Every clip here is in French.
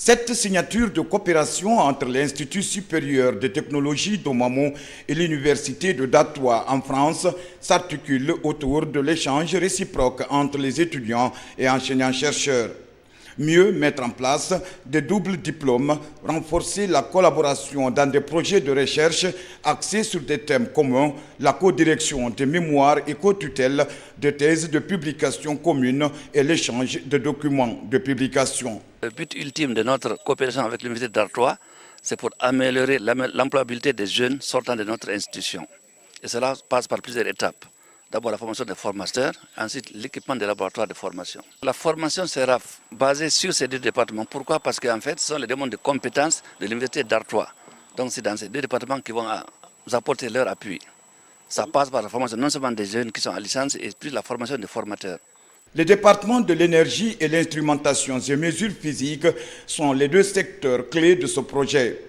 Cette signature de coopération entre l'Institut supérieur de technologie d'Omamo et l'Université de Dartois en France s'articule autour de l'échange réciproque entre les étudiants et enseignants-chercheurs. Mieux mettre en place des doubles diplômes, renforcer la collaboration dans des projets de recherche axés sur des thèmes communs, la codirection des mémoires et co-tutelle de thèses de publication communes et l'échange de documents de publication. Le but ultime de notre coopération avec l'Université d'Artois, c'est pour améliorer l'employabilité des jeunes sortant de notre institution. Et cela passe par plusieurs étapes. D'abord la formation des formateurs, ensuite l'équipement des laboratoires de formation. La formation sera basée sur ces deux départements. Pourquoi? Parce qu'en fait, ce sont les demandes de compétences de l'Université d'Artois. Donc c'est dans ces deux départements qui vont nous apporter leur appui. Ça passe par la formation non seulement des jeunes qui sont en licence, et puis la formation des formateurs. Les départements de l'énergie et l'instrumentation et mesures physiques sont les deux secteurs clés de ce projet.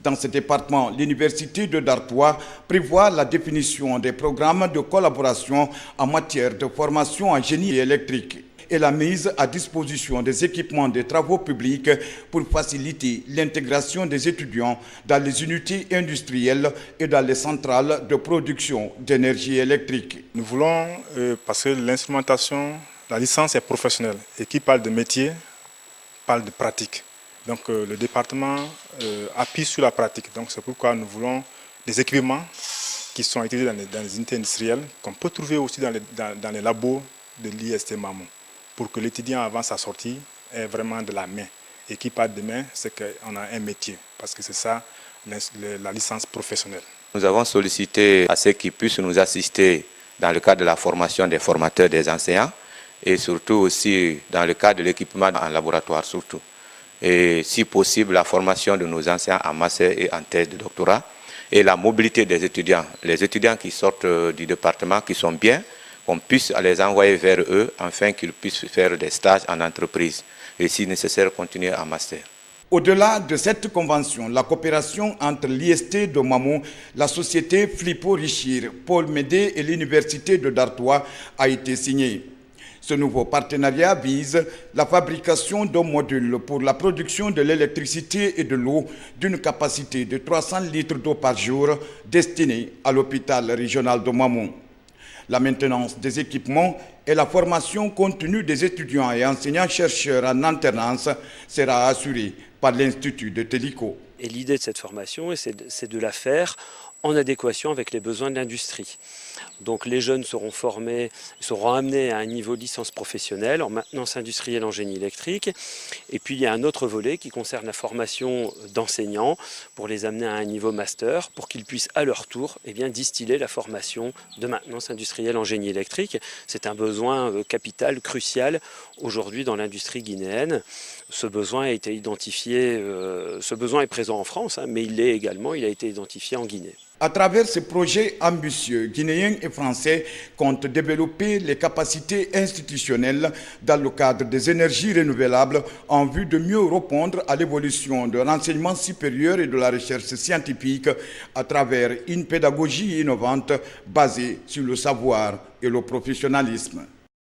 Dans ce département, l'Université de Dartois prévoit la définition des programmes de collaboration en matière de formation en génie électrique et la mise à disposition des équipements de travaux publics pour faciliter l'intégration des étudiants dans les unités industrielles et dans les centrales de production d'énergie électrique. Nous voulons, parce que l'instrumentation, la licence est professionnelle et qui parle de métier, parle de pratique. Donc le département appuie sur la pratique. Donc c'est pourquoi nous voulons des équipements qui sont utilisés dans les unités industrielles, qu'on peut trouver aussi dans les labos de l'IST Mamou, pour que l'étudiant avant sa sortie ait vraiment de la main. Et qui parle de main, c'est qu'on a un métier, parce que c'est ça la licence professionnelle. Nous avons sollicité à ceux qui puissent nous assister dans le cadre de la formation des formateurs des enseignants et surtout aussi dans le cadre de l'équipement en laboratoire surtout. Et si possible la formation de nos enseignants en master et en thèse de doctorat et la mobilité des étudiants. Les étudiants qui sortent du département, qui sont bien, qu'on puisse les envoyer vers eux afin qu'ils puissent faire des stages en entreprise et si nécessaire continuer en master. Au-delà de cette convention, la coopération entre l'IST d'Omamo, la société Flippo Richir, Paul Médé et l'Université de Dartois a été signée. Ce nouveau partenariat vise la fabrication d'un module pour la production de l'électricité et de l'eau d'une capacité de 300 litres d'eau par jour destinée à l'hôpital régional d'Omamo. La maintenance des équipements et la formation continue des étudiants et enseignants-chercheurs en alternance sera assurée par l'Institut de Télico. Et l'idée de cette formation, c'est de la faire en adéquation avec les besoins de l'industrie. Donc les jeunes seront formés, seront amenés à un niveau licence professionnelle en maintenance industrielle en génie électrique. Et puis il y a un autre volet qui concerne la formation d'enseignants pour les amener à un niveau master pour qu'ils puissent à leur tour distiller la formation de maintenance industrielle en génie électrique. C'est un besoin capital, crucial aujourd'hui dans l'industrie guinéenne. Ce besoin a été identifié, ce besoin est présent en France, mais il a été identifié en Guinée. À travers ce projet ambitieux, Guinéens et Français comptent développer les capacités institutionnelles dans le cadre des énergies renouvelables en vue de mieux répondre à l'évolution de l'enseignement supérieur et de la recherche scientifique à travers une pédagogie innovante basée sur le savoir et le professionnalisme.